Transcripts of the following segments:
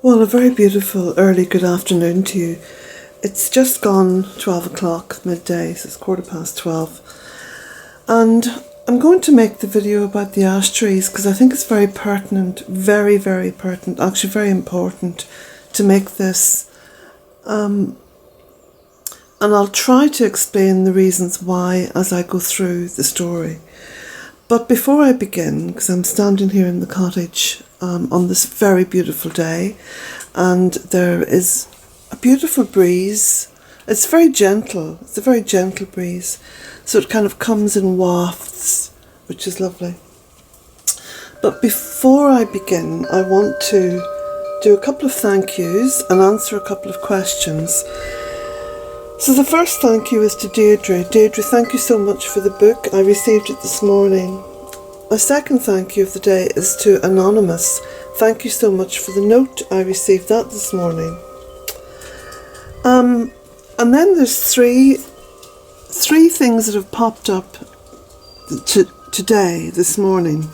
Well, a very beautiful early good afternoon to you. It's just gone 12 o'clock midday, so it's 12:15. And I'm going to make the video about the ash trees because I think it's very pertinent, very, very pertinent, actually very important to make this. And I'll try to explain the reasons why as I go through the story. But before I begin, because I'm standing here in the cottage on this very beautiful day, and there is a beautiful breeze. It's very gentle. It's a very gentle breeze. So it kind of comes in wafts, which is lovely. But before I begin, I want to do a couple of thank yous and answer a couple of questions. So the first thank you is to Deirdre. Deirdre, thank you so much for the book. I received it this morning. My second thank you of the day is to Anonymous. Thank you so much for the note. I received that this morning. And then there's three things that have popped up today, this morning.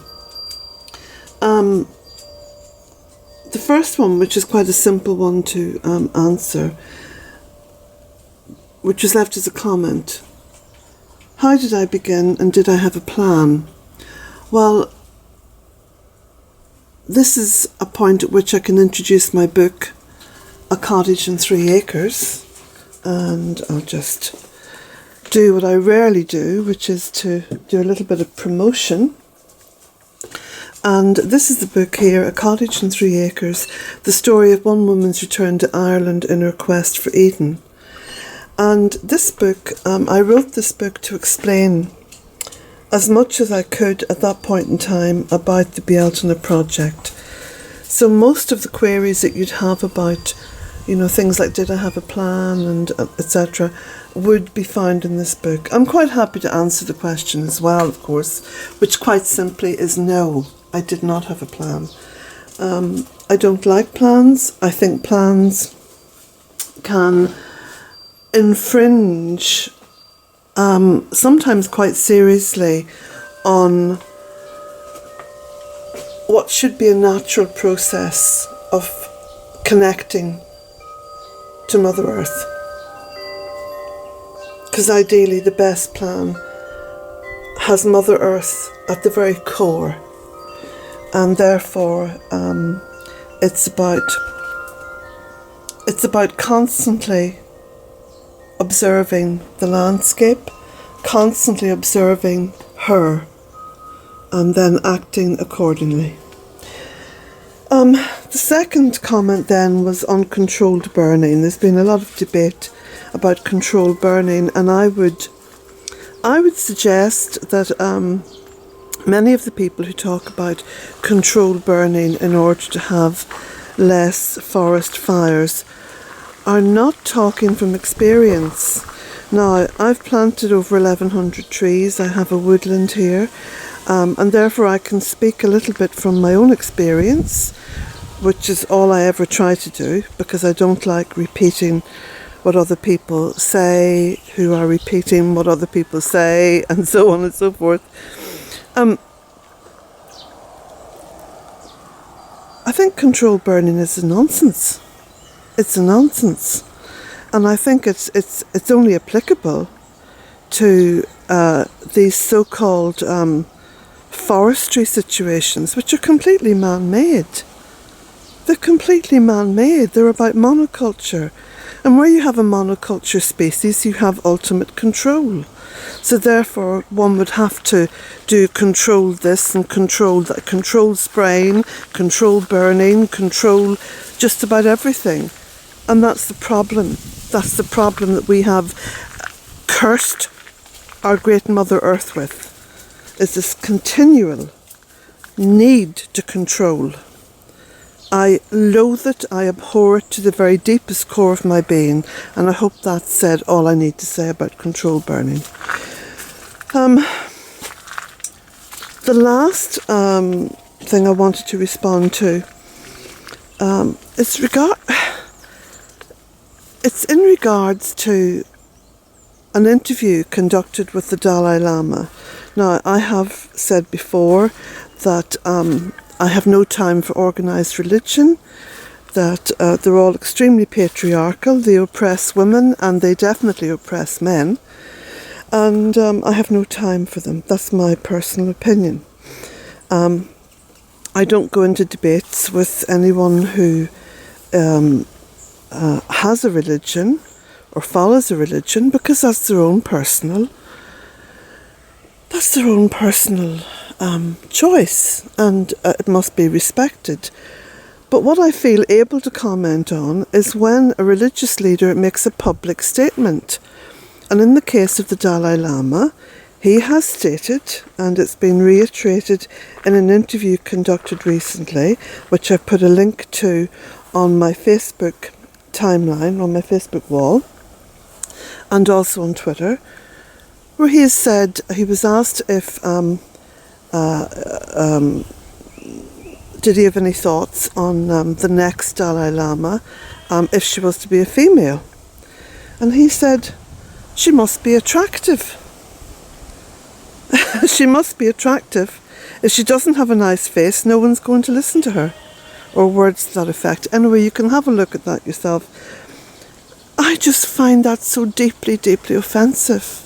The first one, which is quite a simple one to answer, which was left as a comment. How did I begin and did I have a plan? Well, this is a point at which I can introduce my book, A Cottage and 3 Acres, and I'll just do what I rarely do, which is to do a little bit of promotion. And this is the book here, A Cottage and 3 Acres, the story of one woman's return to Ireland in her quest for Eden. And this book, I wrote this book to explain as much as I could at that point in time about the Bealtaine project. So most of the queries that you'd have about, things like did I have a plan and etc. would be found in this book. I'm quite happy to answer the question as well, of course, which quite simply is no, I did not have a plan. I don't like plans. I think plans can infringe sometimes quite seriously on what should be a natural process of connecting to Mother Earth. Because ideally the best plan has Mother Earth at the very core, and therefore it's about constantly observing the landscape, constantly observing her, and then acting accordingly. The second comment then was uncontrolled burning. There's been a lot of debate about controlled burning, and I would suggest that many of the people who talk about controlled burning in order to have less forest fires are not talking from experience. Now, I've planted over 1,100 trees. I have a woodland here, and therefore I can speak a little bit from my own experience, which is all I ever try to do, because I don't like repeating what other people say, who are repeating what other people say, and so on and so forth. I think controlled burning is a nonsense. It's a nonsense, and I think it's only applicable to these so-called forestry situations, which are completely man-made. They're completely man-made. They're about monoculture, and where you have a monoculture species, you have ultimate control. So therefore, one would have to do control this and control that, control spraying, control burning, control just about everything. And that's the problem. That's the problem that we have cursed our great Mother Earth with, is this continual need to control. I loathe it, I abhor it to the very deepest core of my being, and I hope that said all I need to say about controlled burning. The last thing I wanted to respond to it's in regards to an interview conducted with the Dalai Lama. Now, I have said before that I have no time for organised religion. that they're all extremely patriarchal. They oppress women and they definitely oppress men. And I have no time for them. That's my personal opinion. I don't go into debates with anyone who has a religion or follows a religion, because that's their own personal choice, and it must be respected. But what I feel able to comment on is when a religious leader makes a public statement. And in the case of the Dalai Lama, he has stated, and it's been reiterated in an interview conducted recently, which I've put a link to on my Facebook timeline, on my Facebook wall, and also on Twitter, where he has said, he was asked if, did he have any thoughts on the next Dalai Lama, if she was to be a female. And he said, she must be attractive. She must be attractive. If she doesn't have a nice face, no one's going to listen to her. Or words to that effect. Anyway, you can have a look at that yourself. I just find that so deeply, deeply offensive.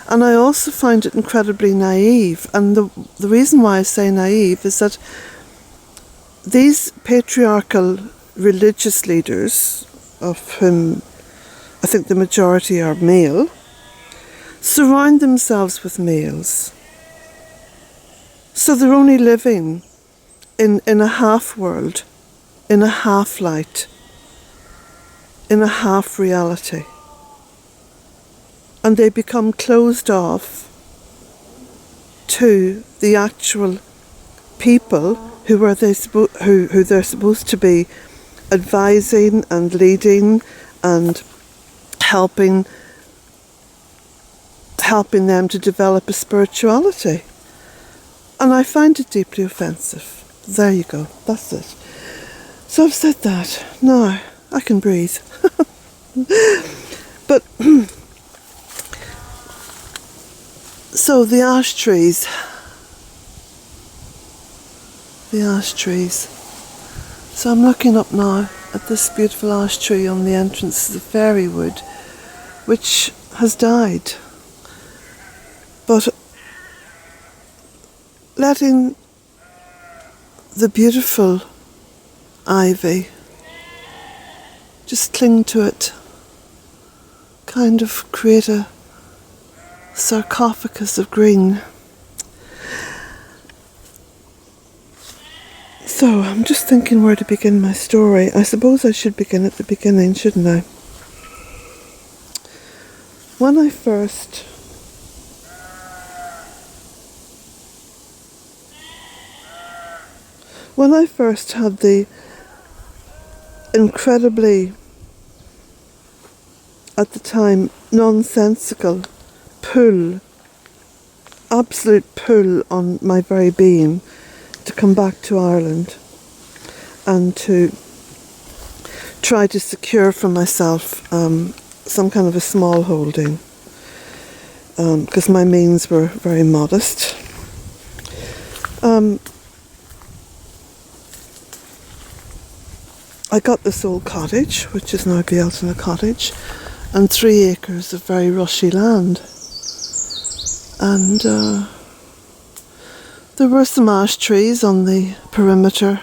And I also find it incredibly naive. And the reason why I say naive is that these patriarchal religious leaders, of whom I think the majority are male, surround themselves with males. So they're only living in a half world, in a half light, in a half reality. And they become closed off to the actual people who they're supposed to be advising and leading and helping them to develop a spirituality. And I find it deeply offensive. There you go, that's it. So I've said that. Now I can breathe. But so the ash trees. So I'm looking up now at this beautiful ash tree on the entrance to the fairy wood, which has died. But letting the beautiful ivy just cling to it, kind of create a sarcophagus of green. So I'm just thinking where to begin my story. I suppose I should begin at the beginning, shouldn't I? When I first had the incredibly, at the time, nonsensical absolute pull on my very being to come back to Ireland and to try to secure for myself some kind of a small holding, because my means were very modest. I got this old cottage, which is now Bealtaine Cottage, and 3 acres of very rushy land. And there were some ash trees on the perimeter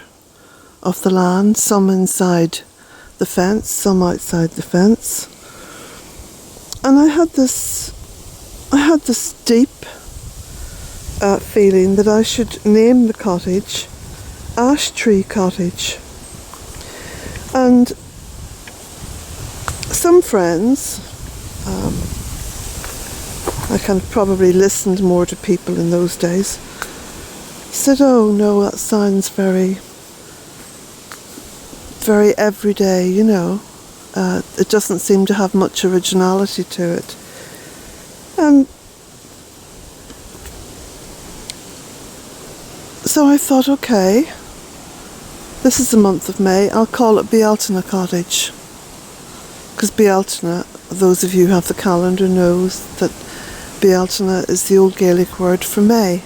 of the land, some inside the fence, some outside the fence. And I had this deep feeling that I should name the cottage Ash Tree Cottage. And some friends, I kind of probably listened more to people in those days, said, oh no, that sounds very, very everyday, you know. It doesn't seem to have much originality to it. And so I thought, okay, this is the month of May, I'll call it Bealtaine Cottage. Because Bealtaine, those of you who have the calendar knows that Bealtaine is the old Gaelic word for May.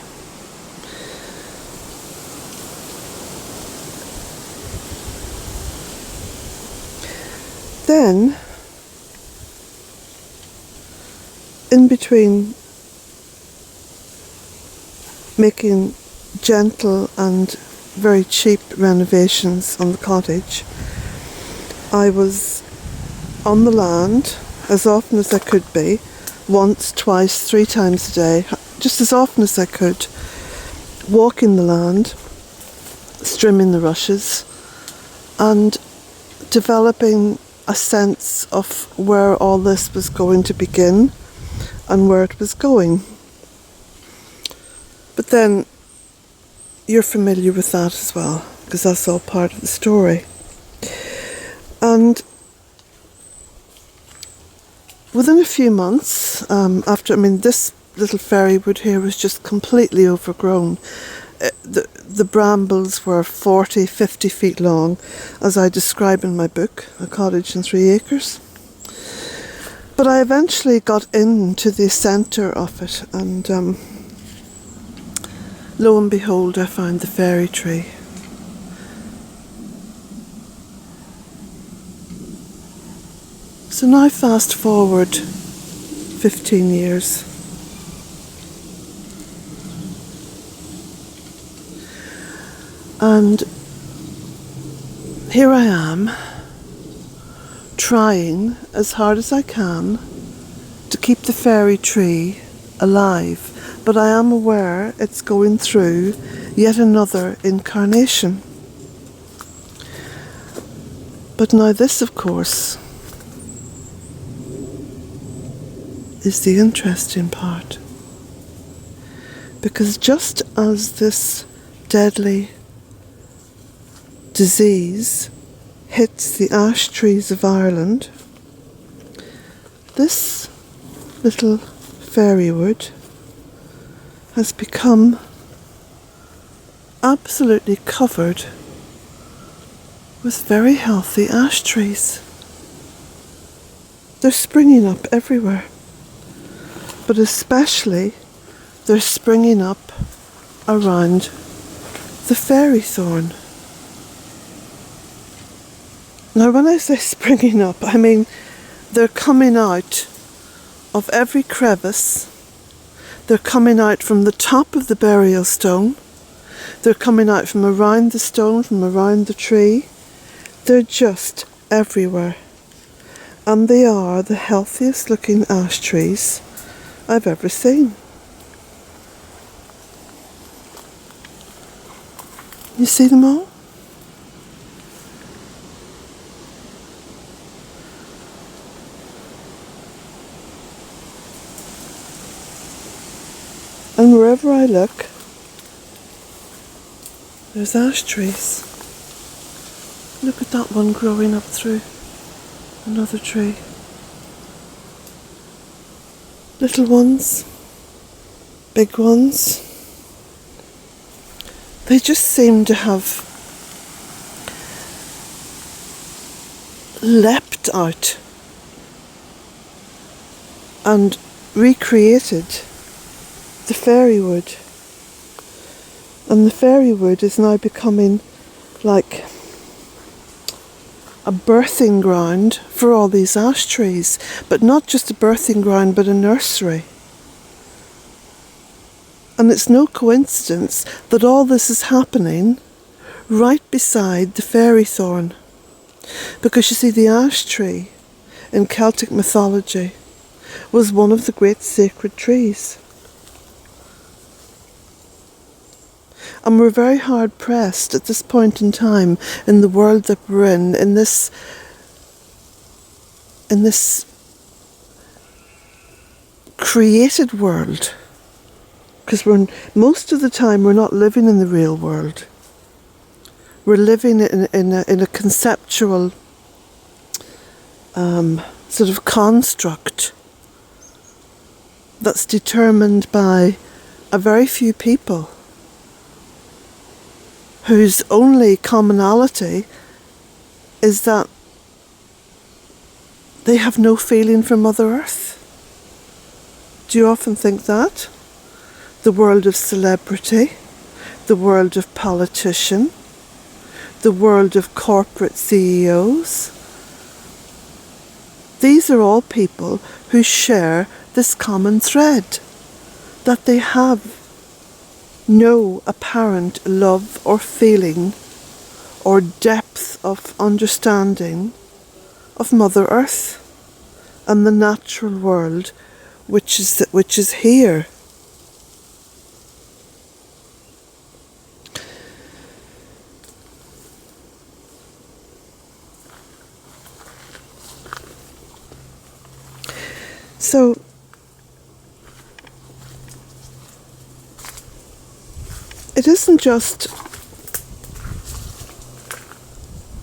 then, in between making gentle and very cheap renovations on the cottage, I was on the land as often as I could be, once, twice, 3 times a day, just as often as I could, walking the land, strimming the rushes, and developing a sense of where all this was going to begin and where it was going. But then you're familiar with that as well, because that's all part of the story. And within a few months, this little fairy wood here was just completely overgrown. The brambles were 40, 50 feet long, as I describe in my book, A Cottage and 3 Acres. But I eventually got into the centre of it, and lo and behold, I found the fairy tree. So now fast forward 15 years. And here I am, trying as hard as I can to keep the fairy tree alive. But I am aware it's going through yet another incarnation. But now this, of course, is the interesting part. Because just as this deadly disease hits the ash trees of Ireland, this little fairy wood has become absolutely covered with very healthy ash trees. They're springing up everywhere, but especially they're springing up around the fairy thorn. Now when I say springing up, I mean they're coming out of every crevice. They're coming out from the top of the burial stone. They're coming out from around the stone, from around the tree. They're just everywhere. And they are the healthiest looking ash trees I've ever seen. You see them all? And wherever I look, there's ash trees. Look at that one growing up through another tree. Little ones, big ones. They just seem to have leapt out and recreated the fairy wood. And the fairy wood is now becoming like a birthing ground for all these ash trees, but not just a birthing ground, but a nursery. And it's no coincidence that all this is happening right beside the fairy thorn. Because you see, the ash tree in Celtic mythology was one of the great sacred trees. And we're very hard pressed at this point in time in the world that we're in this created world. Because most of the time we're not living in the real world. We're living in a conceptual sort of construct that's determined by a very few people, whose only commonality is that they have no feeling for Mother Earth. Do you often think that? The world of celebrity, the world of politician, the world of corporate CEOs, these are all people who share this common thread, that they have no apparent love or feeling or depth of understanding of Mother Earth and the natural world which is here. So it isn't just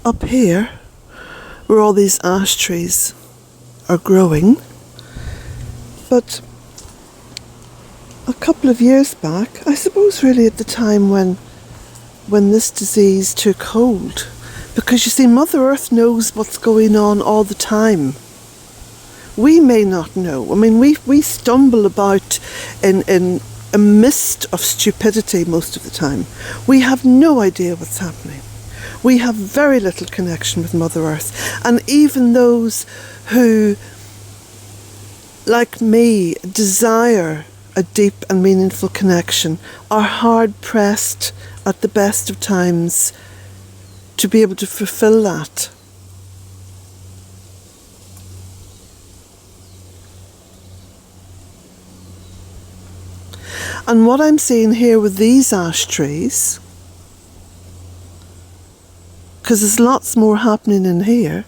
up here where all these ash trees are growing, but a couple of years back, I suppose really at the time when this disease took hold, because you see, Mother Earth knows what's going on all the time. We may not know. I mean, we stumble about in a mist of stupidity most of the time. We have no idea what's happening. We have very little connection with Mother Earth. And even those who, like me, desire a deep and meaningful connection are hard pressed at the best of times to be able to fulfill that. And what I'm seeing here with these ash trees, because there's lots more happening in here,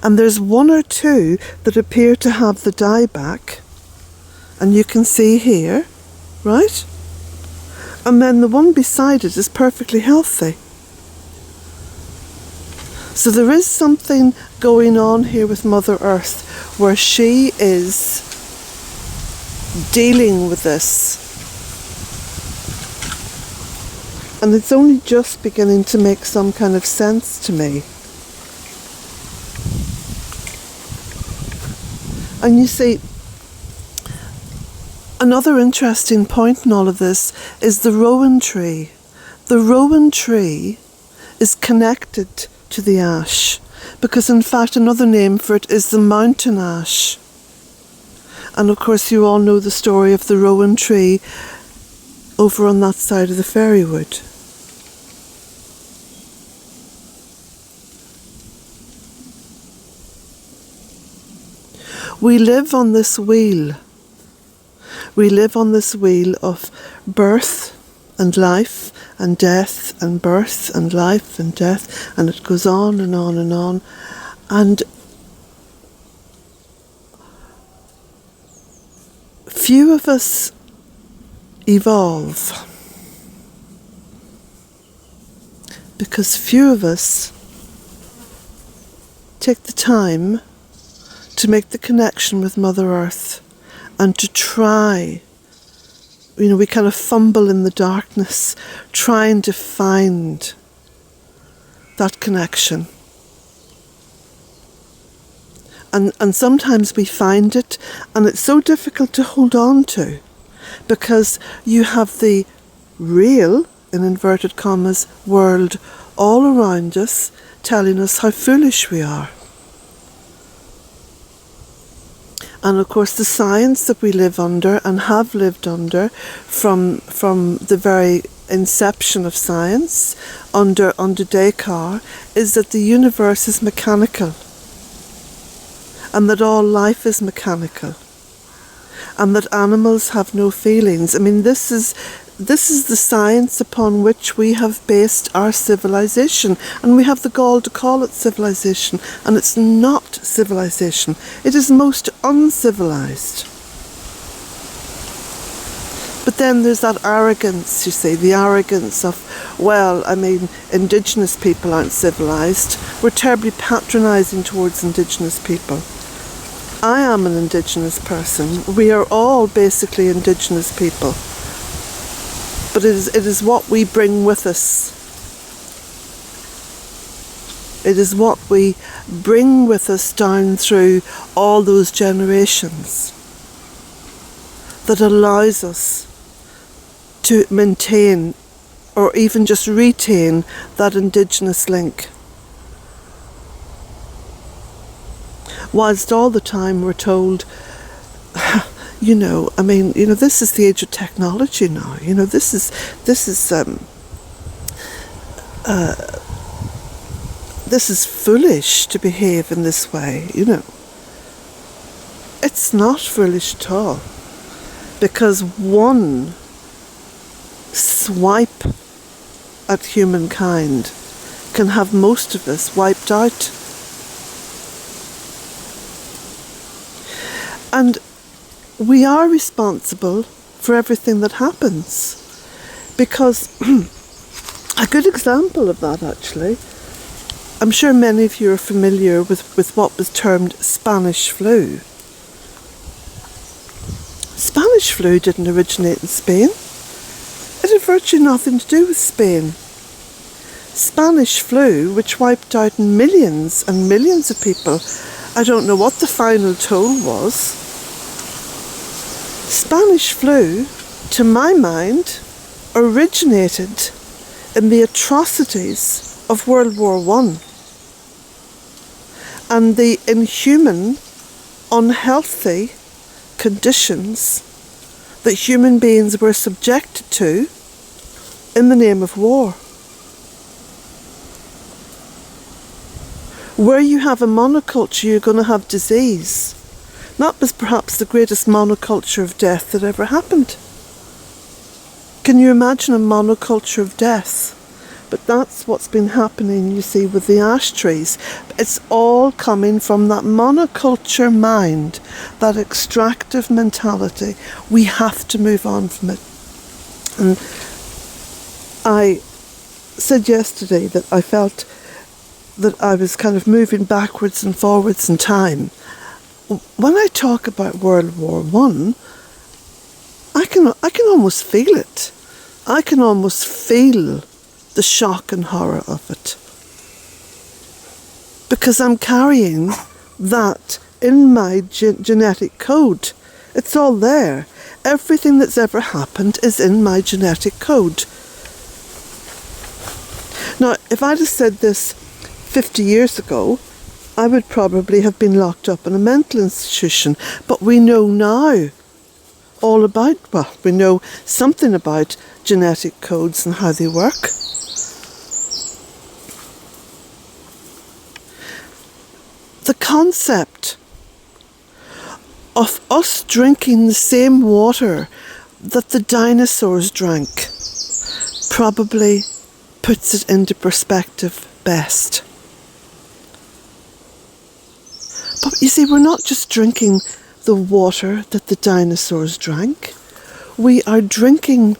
and there's one or two that appear to have the dieback, and you can see here, right? And then the one beside it is perfectly healthy. So there is something going on here with Mother Earth where she is dealing with this, and it's only just beginning to make some kind of sense to me. And you see, another interesting point in all of this is the rowan tree. The rowan tree is connected to the ash, because in fact another name for it is the mountain ash. And of course you all know the story of the rowan tree over on that side of the Fairywood. We live on this wheel. We live on this wheel of birth and life and death and birth and life and death, and it goes on and on and on. And few of us evolve because few of us take the time to make the connection with Mother Earth and to try. You know, we kind of fumble in the darkness trying to find that connection. And sometimes we find it, and it's so difficult to hold on to, because you have the real, in inverted commas, world all around us telling us how foolish we are. And of course the science that we live under and have lived under from the very inception of science under Descartes is that the universe is mechanical, and that all life is mechanical, and that animals have no feelings. I mean, this is the science upon which we have based our civilization, and we have the gall to call it civilization, and it's not civilization. It is most uncivilized. But then there's that arrogance, you see, the arrogance of, well, I mean, indigenous people aren't civilized. We're terribly patronising towards indigenous people. I am an indigenous person. We are all basically indigenous people. But it is what we bring with us. It is what we bring with us down through all those generations that allows us to maintain or even just retain that indigenous link. whilst all the time we're told, this is the age of technology now. This is foolish to behave in this way. It's not foolish at all, because one swipe at humankind can have most of us wiped out. And we are responsible for everything that happens, because a good example of that, actually, I'm sure many of you are familiar with what was termed Spanish flu. Spanish flu didn't originate in Spain. It had virtually nothing to do with Spain. Spanish flu, which wiped out millions and millions of people, I don't know what the final toll was. Spanish flu, to my mind, originated in the atrocities of World War I and the inhuman, unhealthy conditions that human beings were subjected to in the name of war. Where you have a monoculture, you're going to have disease. That was perhaps the greatest monoculture of death that ever happened. Can you imagine a monoculture of death? But that's what's been happening, you see, with the ash trees. It's all coming from that monoculture mind, that extractive mentality. We have to move on from it. And I said yesterday that I felt that I was kind of moving backwards and forwards in time. When I talk about World War I, I can almost feel it. I can almost feel the shock and horror of it, because I'm carrying that in my genetic code. It's all there. Everything that's ever happened is in my genetic code. Now, if I'd have said this 50 years ago, I would probably have been locked up in a mental institution. But we know now we know something about genetic codes and how they work. The concept of us drinking the same water that the dinosaurs drank probably puts it into perspective best. But you see, we're not just drinking the water that the dinosaurs drank. We are drinking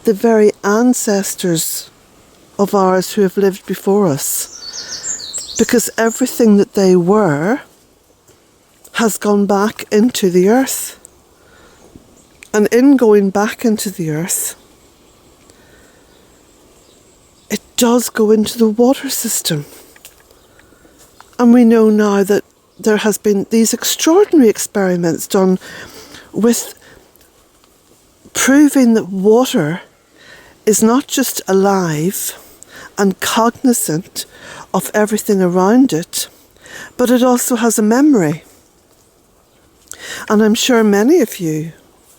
the very ancestors of ours who have lived before us, because everything that they were has gone back into the earth. And in going back into the earth, it does go into the water system. And we know now that there has been these extraordinary experiments done with proving that water is not just alive and cognizant of everything around it, but it also has a memory. And I'm sure many of you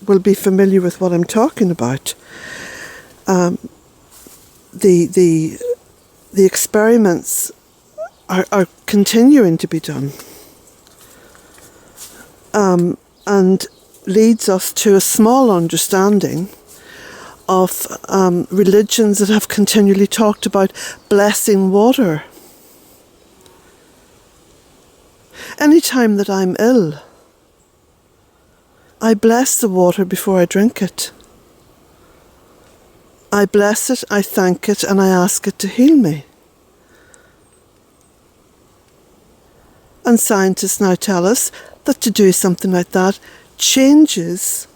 will be familiar with what I'm talking about. The experiments are continuing to be done. And leads us to a small understanding of religions that have continually talked about blessing water. Anytime that I'm ill, I bless the water before I drink it. I bless it, I thank it, and I ask it to heal me. And scientists now tell us that to do something like that changes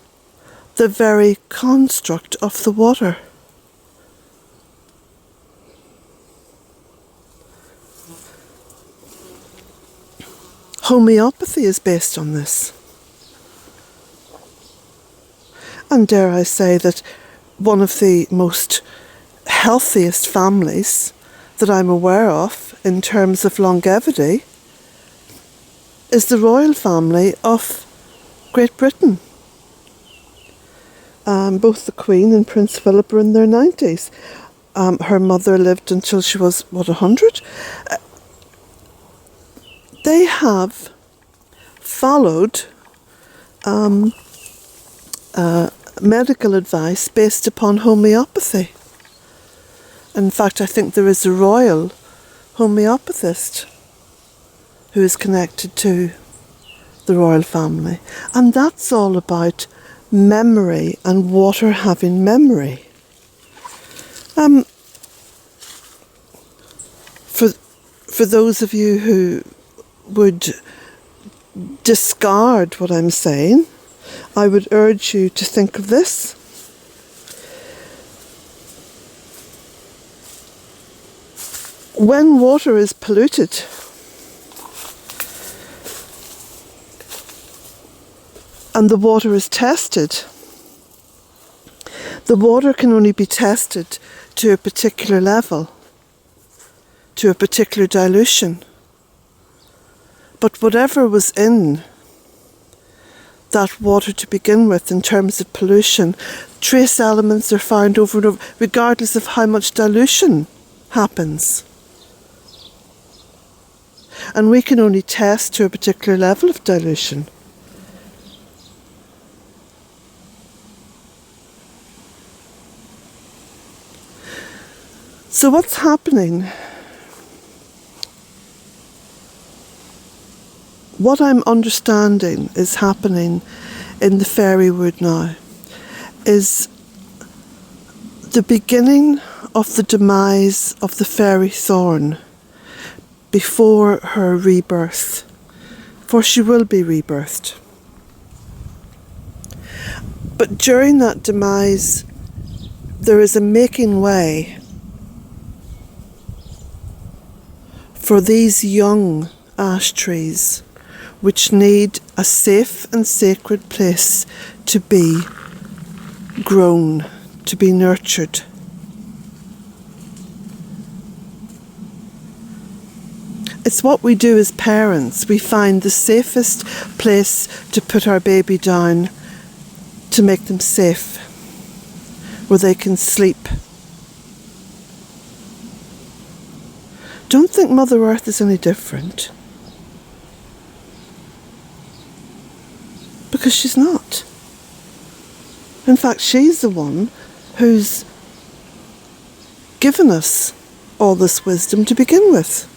the very construct of the water. Homeopathy is based on this. And dare I say that one of the most healthiest families that I'm aware of in terms of longevity is the royal family of Great Britain. Both the Queen and Prince Philip are in their 90s. Her mother lived until she was, 100? They have followed medical advice based upon homeopathy. In fact, I think there is a royal homeopathist who is connected to the royal family. And that's all about memory and water having memory. For those of you who would discard what I'm saying, I would urge you to think of this. When water is polluted, and the water is tested, the water can only be tested to a particular level, to a particular dilution. But whatever was in that water to begin with in terms of pollution, trace elements are found over and over, regardless of how much dilution happens. And we can only test to a particular level of dilution. So what's happening? What I'm understanding is happening in the fairy wood now is the beginning of the demise of the fairy thorn before her rebirth, for she will be rebirthed. But during that demise, there is a making way for these young ash trees, which need a safe and sacred place to be grown, to be nurtured. It's what we do as parents. We find the safest place to put our baby down to make them safe, where they can sleep. Don't think Mother Earth is any different, because she's not. In fact, she's the one who's given us all this wisdom to begin with.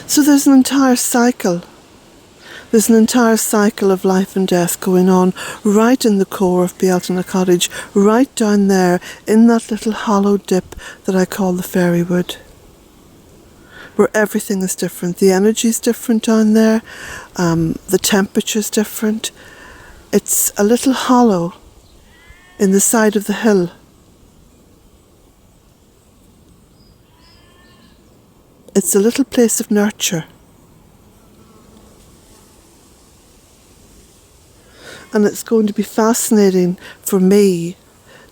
So there's an entire cycle. There's an entire cycle of life and death going on right in the core of Bealtaine Cottage, right down there in that little hollow dip that I call the fairy wood, where everything is different. The energy is different down there, the temperature's different. It's a little hollow in the side of the hill. It's a little place of nurture. And it's going to be fascinating for me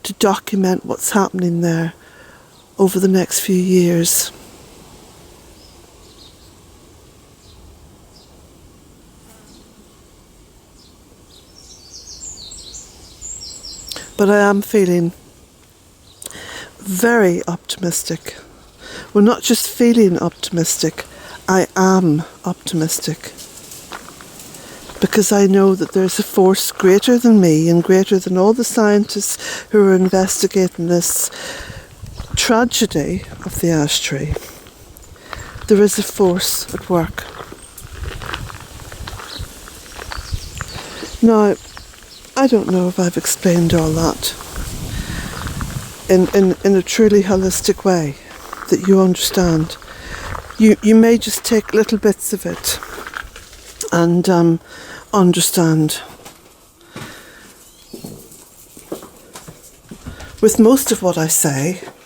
to document what's happening there over the next few years. But I am feeling very optimistic. Well, not just feeling optimistic, I am optimistic. Because I know that there's a force greater than me and greater than all the scientists who are investigating this tragedy of the ash tree. There is a force at work. Now, I don't know if I've explained all that in a truly holistic way that you understand. You may just take little bits of it and understand. With most of what I say,